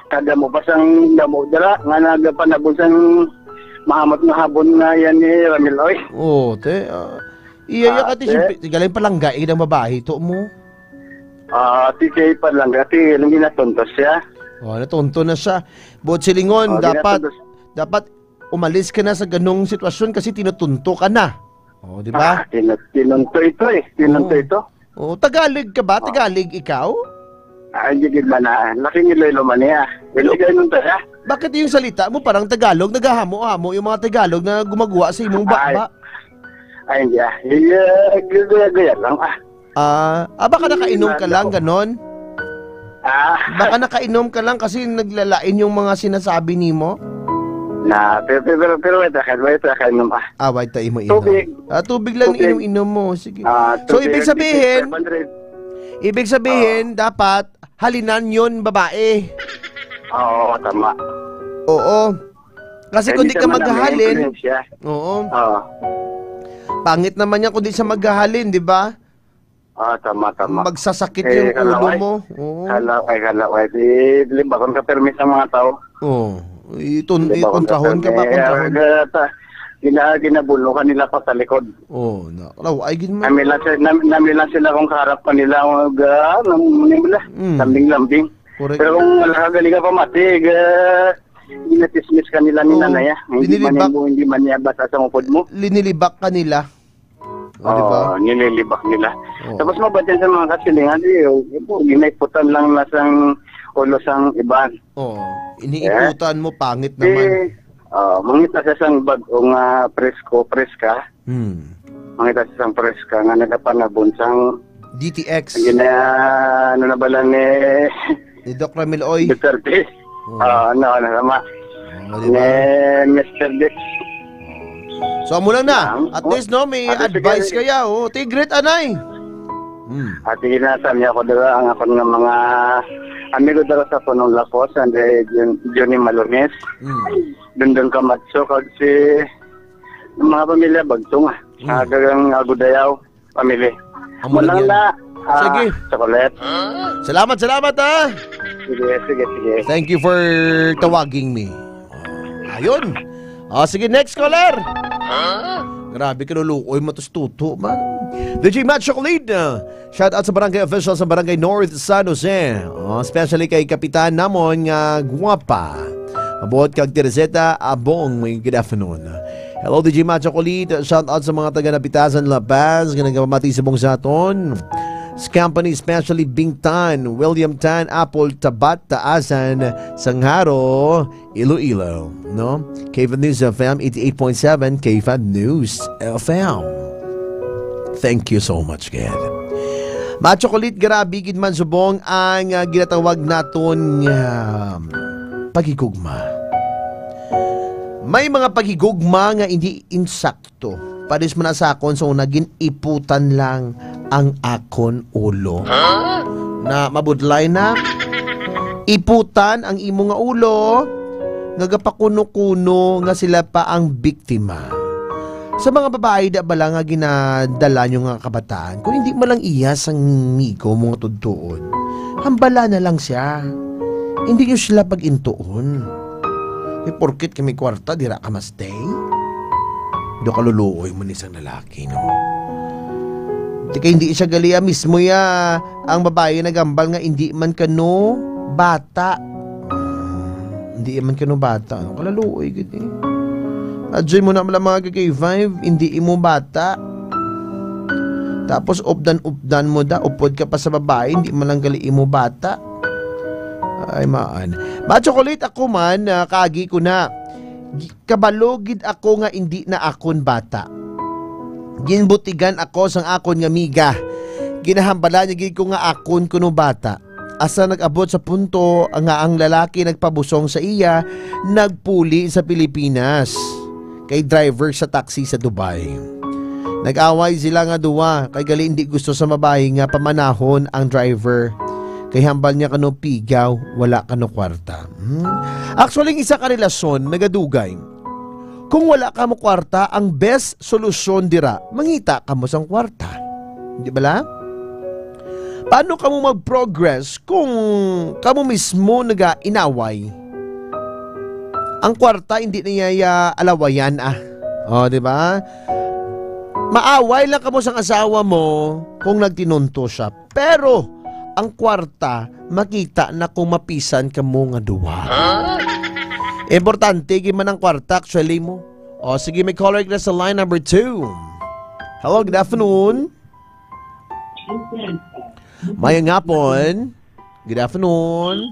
Kada mo pa sang damo dala, nga nagapanabon sang mahamot na habon na yan ni Ramiloy. Iya ka galing palangga ng babae to mo. TK palangga, nung ginatunto siya. Natunto na siya. Buot silingon, dapat umalis ka na sa ganong sitwasyon kasi tinutunto ka na. Di ba? Tinunto ito. Tagalog ka ba? Tagalog ikaw? Hindi ba na. Laking iloilo man niya. Iligay nun tayo. Bakit yung salita mo parang Tagalog? Naghahamo-hamo yung mga Tagalog na gumagawa sa imong bakba? Hindi. Gaya lang baka nakainom ka lang, ganon? Baka nakainom ka lang kasi naglalain yung mga sinasabi ni mo? Pero wait ka inom wait tayo mo inom. Tubig. Tubig lang inom mo. Sige. So, ibig sabihin, dapat halinan yun, babae. Tama. Oo. Kasi kung di ka maghahalin, pangit naman yan kung di siya maghahalin, di ba? Tama. Magsasakit yung ulo mo. Kalaway. Limbakon ka permis sa mga tao. Kontrahon ka ba? Ginabulo ka nila pa sa likod. Namilan sila kung kaharap pa nila. Lambing-lambing. Pero kung galing ka pa mati, ginatismis ka nila ni nanaya. Hindi man niya basa sa mupod mo. Linilibak ka nila. Diba? Nililibak nila. Tapos mabatyan sa mga kasilingan, ginaiputan lang na sang ulo sang iban. Iniiputan mo, pangit naman. Mangita sa sang bagong preska. Mangita sa sang preska nga nagapanabon sang DTX. Ano na bala ni Doc Ramiloy. Duterte. Sama. Mr. Dix. So mo lang na. At least may advice kaya. Tigret anay. At ginasam niya ako dala ang ako ng mga amigo dala sa Punong Lakos and Johnny Malones. Dundon ka matso kasi mga pamilya bagtong gagang agudayaw pamilya. Mulang na. Sige. Chocolate. Salamat Sige. Thank you for tawaging me. Ayun. Sige, next caller. Grabe ka lulukoy mo tos tuto man. DJ Matt Chocolate. Shout out sa barangay official sa barangay North San Jose. Especially kay Kapitan namon nga guwapa. Mabuot kag Teresita Abong. Good afternoon. Hello DJ Matt Chocolate. Shout out sa mga taga Napitasan La Paz. Ganang sa bong saton. Company especially Bingtan, William Tan, Apple, Tabat, Taasan, Sangharo, Iloilo, no? KFAB News FM 88.7, KFAB News FM. Thank you so much, Ged. Machokolit, grabe, gid man subong ang ginatawag naton pagigugma. May mga pagigugma nga hindi insakto. Padis man sa akon so naging iputan lang ang akon ulo. Na mabudlay na iputan ang imo nga ulo nagapakuno-kuno nga sila pa ang biktima. Sa mga babae da bala nga ginadala nyo nga kabataan kung hindi mo lang iya sang migo mga tudtuon. Hambala na lang siya. Hindi nyo sila pag-intuon. porkit kami kwarta, dira ka ma-stay. Do ka luluoy mo ni isang lalaki, no? Hindi siya galia mismo ang babae nagambal nga hindi man kano bata. Hindi man kano bata. Ano kalaluoy gini? Adjoy mo na mga K5, hindi mo bata. Tapos updan mo da, upod ka pa sa babae, hindi man lang gali mo bata. Ay maan. Ma-chocolate ako man, kagi ko na. Kabalogid ako nga hindi na akon bata. Ginbutigan ako sang akon nga miga. Ginahambala niya gid ko nga akon kuno bata. Asa nag-abot sa punto nga ang lalaki nagpabusong sa iya, nagpuli sa Pilipinas kay driver sa taxi sa Dubai. Nag-away sila nga duwa kay gali hindi gusto sa babae nga pamanahon ang driver. Kay hambal niya kano pigaw, wala kano kwarta. Actually, isa ka relasyon nagadugay. Kung wala ka mo kwarta, ang best solusyon dira, mangita ka mo sang kwarta. Di ba la? Paano ka mo mag-progress kung kamo mismo naga-inaway? Ang kwarta hindi niya alawayan di ba? Maaway lang ka mo sang asawa mo kung nagtinunto siya. Pero ang kwarta makita na kung mapisan ka mo nga duwa. Importante, giman ang kwarta actually mo. Sige, may caller na sa line number 2. Hello, good afternoon. Mayang hapon. Good afternoon.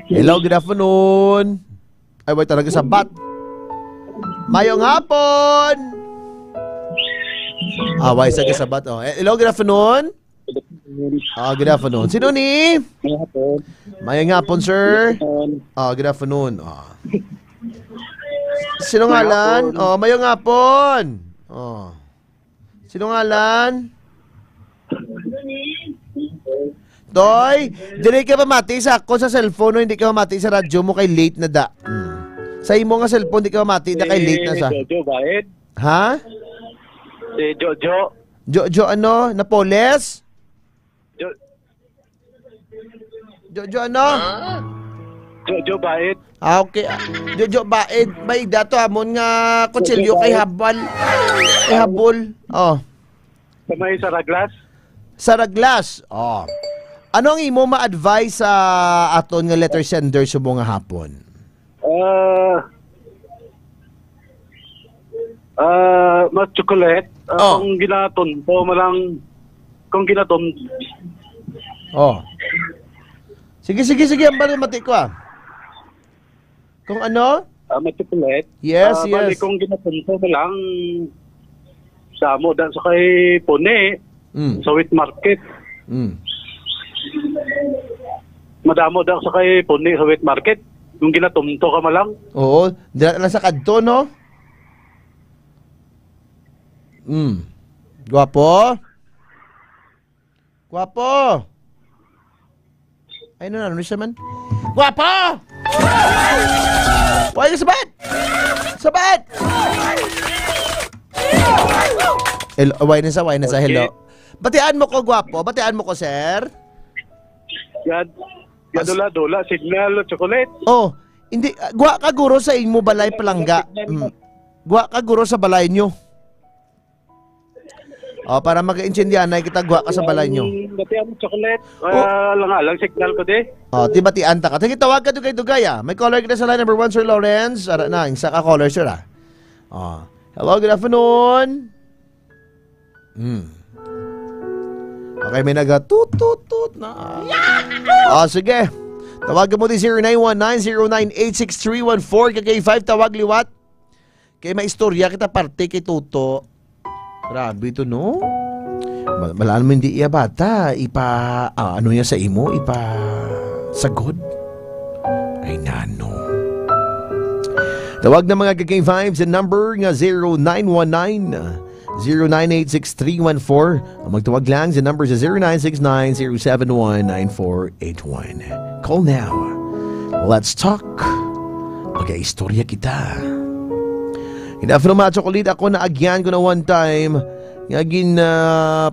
Hello, good afternoon. Ay, wait, talaga sabat. Mayang hapon. Why sa kasabat? Hello, good afternoon. Good afternoon. Sino ni? Mayang hapon, sir. Good afternoon. Sino ngalan? Mayang hapon. Sino ngalan? Toy, dili ka mamati sa ako sa cellphone o hindi ka mamati sa radyo mo kay late na da. Sa imo nga cellphone di ka mamati na kay late na sa. Jojo, bakit? Ha? Si Jojo. Jojo ano? Napoles? Jojo ano? Jojo Baid. Okay. Jojo Baid. May dato amon nga kutsilyo kay habal. Kay habol. Sa may Saraglas? Saraglas. Ano ang imo ma-advise sa aton nga letter sender sa mga hapon? Mas chocolate. Kung ginaton po malang kung ginaton. Sige, ang bali mati ko Kung ano? Mas chocolate. Yes. Bali kung ginaton po malang sa mo dan sa kay Pune sa wheat market. Madamo daw sa kay Pune sa wheat market. Kung ginatumto ka malang. Oo, dila lang sa kadto, no? Guwapo? Ay, ano siya man? Guwapo! Huwag ka sabat! Sabat! Huwag na sa hello. Batian mo ko, guwapo. Batian mo ko, sir. Dula, signal, chocolate. Hindi. Gwa ka guro sa inyo balay palangga. Gwa ka guro sa balay nyo. Para mag-intindihan na kita gwa ka sa balay nyo. Batian mo chocolate. Lang signal ko di. Ti batian ta ka. Sige, tawag ka dugay-dugay May caller kita sa line number 1, Sir Lawrence. Ara na, isa ka caller, sir Hello, good afternoon. Okay, may naga-tut-tut-tut na. Sige. Tawagan mo din 0919-098-6314 kay 5 tawag liwat. Kay maistorya kita parte kay Tuto. Grabe ito, no? Malaan mo hindi iya bata. Ano yan sa imo? Sagod? Ay, nano. Tawag na mga kay 5 sa number nga 0919-098-6314. Magtawag lang sa number sa 0969-071-9481. Call now. Let's talk. Mag-istorya kita. Hinafin naman chocolate ako na agyan ko na one time. Ngagin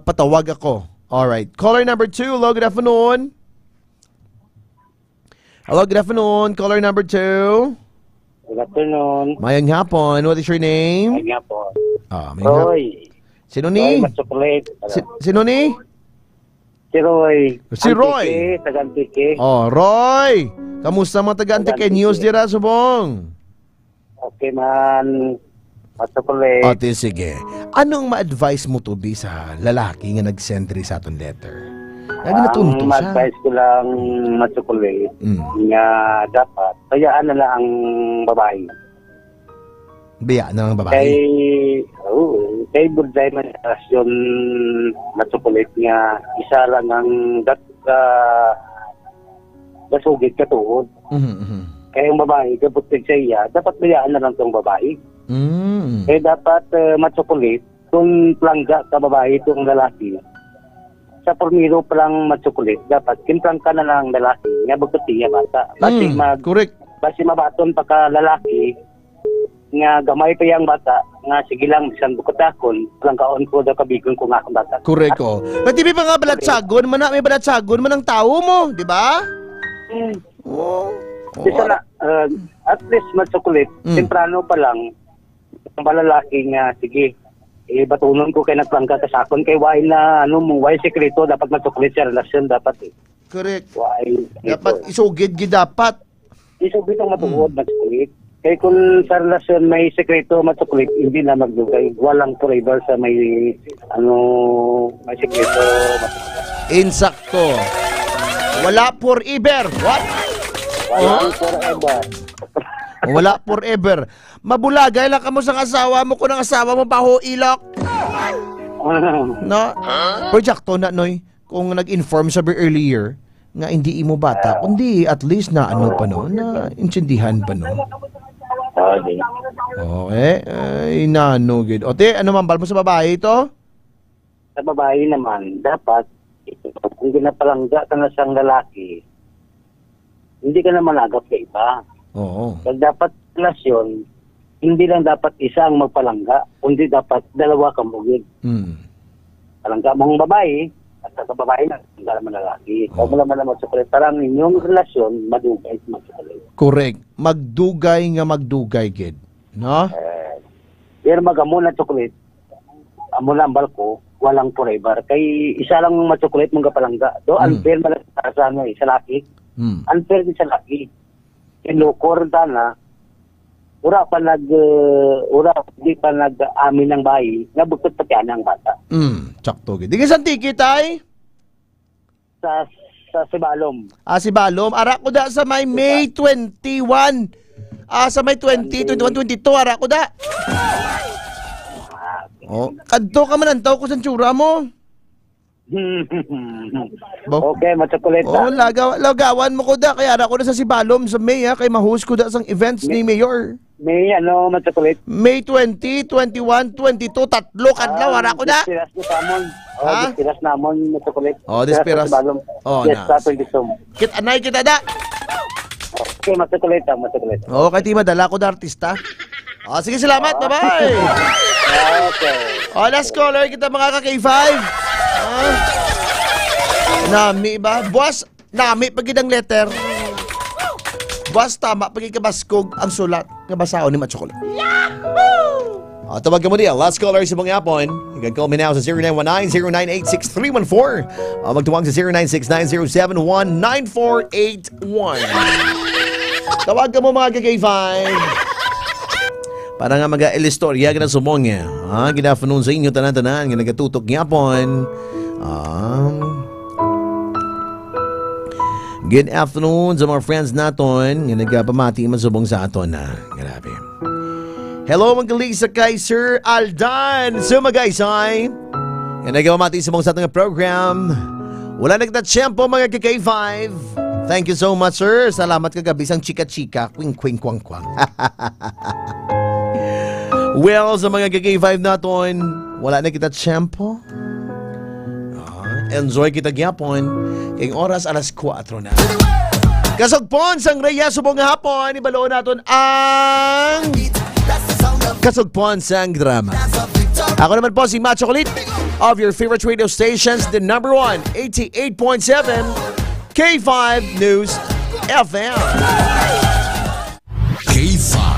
patawag ako. Alright. Caller number 2. Hello, good afternoon. Hello, good afternoon. Caller number 2. Good afternoon. Mayang hapon. What is your name? Mayang hapon. Roy. Sino ni? Roy Matsukulit. Sino ni? Si Roy. Si Roy. Taga-Antique. Oh, Roy. Kamusta mga taga-Antique News dira subong? Okay man. Matsukulit. Ate, sige. Anong ma-advise mo to be sa lalaki nga nag-send rin sa aton letter? Ang ma-advise ko lang Matsukulit nga dapat bayaan na lang ang babae. Bayaan na lang ang babae? Kay Burday man relasyon Matsukulit nga isa lang ang gasugit katuod. Kaya yung babae, kabutig sa iya, dapat bayaan na lang tong babae. Kaya dapat Matsukulit, kung plangga ka babae itong lalaki, sa pormiro pa lang Matsukulit, dapat kimprang ka na lang lalaki, nga bagkatiya bata. Correct. Basi mabaton pa ka lalaki, nga gamay pa yung bata, nga sige lang, bisan bukatakon, plangkaon ko, kabigon ko nga akong bata. Correct, oh. Natibi pa nga balatsagon, may balatsagon man ang tao mo, di ba? Bisa na, at least Matsukulit, temprano pa lang, ang balalaki nga, sige, batunon ko kay nagplangka ka sakon kay why na, why sekreto, dapat Matsukulit sa relasyon, dapat Correct. Why? Dapat isugid dapat. Isugid ang matuod, Matsukulit. Kaya kung sa relasyon may sekreto, Matsukulit, hindi na magdugay. Walang forever sa may, may sekreto, Matsukulit. Insakto. Wala forever. What? Walang forever. Wala forever. Mabulagay lang ka mo sa asawa mo kung ang asawa mo baho ilok. No? Projekto na, Noy. Kung nag-inform sabi earlier nga hindi imo bata, kundi at least na pa no, na intindihan pa no. Okay. Ay, good. Ote, ano man, bal mo sa babae ito? Sa babae naman, dapat, kung ginapalangga ka na siyang lalaki, hindi ka na managap sa iba. Oo. Kaya dapat relasyon, hindi lang dapat isa ang magpalangga, kundi dapat dalawa kang bugid. Palangga mong babae, at sa babae na, hindi naman lalaki. Kung mo naman naman Matsukulit, parang inyong relasyon, madugay sa Matsukulit. Correct. Magdugay, gid. No? Pero magamo na Matsukulit, amo lang balko, walang forever. Kay isa lang Matsukulit mong kapalangga. Do, unfair malasa sa sa laki. Unfair din sa laki. Inlokor na, di pa nag-amin ng bayi, nabukot pati ang bata. Tsakto. Di ka saan tikit ay? Sa Sibalom. Sibalom. Ara ko da sa May 21. Sa May 20, 21, 22. Ara ko da. Kadto ka man ang tao ko sa tsura mo. Okay, Matsukulit. Lagawan mo ko da. Kaya ara ko na sa Sibalom sa May kay ma-host ko da sang events ni Mayor. May Matsukulit? May 20, 21, 22, tatlo kadlaw, ara ko da. Dispiras ni Samon. Dispiras namon Matsukulit. Dispiras. Yes, sa 22. Anay kita da. Okay, Matsukulit. Okay, ti madala ko da artista. Sige, salamat. Bye-bye. Okay. Last caller kita mga ka-K5. Nami ba? Buwas, nami pagid ang letter. Buwas tama pagid kabaskog ang sulat nga basaon ni Matsukulit. Yahoo! Tawag ka mo diya. Last caller sa mga yapon. You can call me now sa 0919-098-6314. Magtuwang sa 0969-071-9481. Tawag ka mo mga ka-K5. Para nga mag-elistorya ka na sumong niya. Good afternoon sa inyo, tanan-tanan. Nga nagatutok yapon. Good afternoon sa mga friends naton. Nga nagpamati man subong sa aton na. Grabe. Hello, magaling sa kay Sir Aldan. So mga guys, nga nagpamati subong sa ating program. Wala nagtatsyempo mga K5. Thank you so much, sir. Salamat kagabi sang chika-chika. Kwing-kwing-kwang-kwang. Well, sa mga K5 naton, wala na kita tiyempo. Enjoy kita gyapon. Kayong oras alas 4 na. Kasugpon sang Rhea subong hapon, ibaloon naton ang kasugpon sang drama. Ako naman po si Matsukulit of your favorite radio stations, the number 1, 88.7 K5 News FM. K5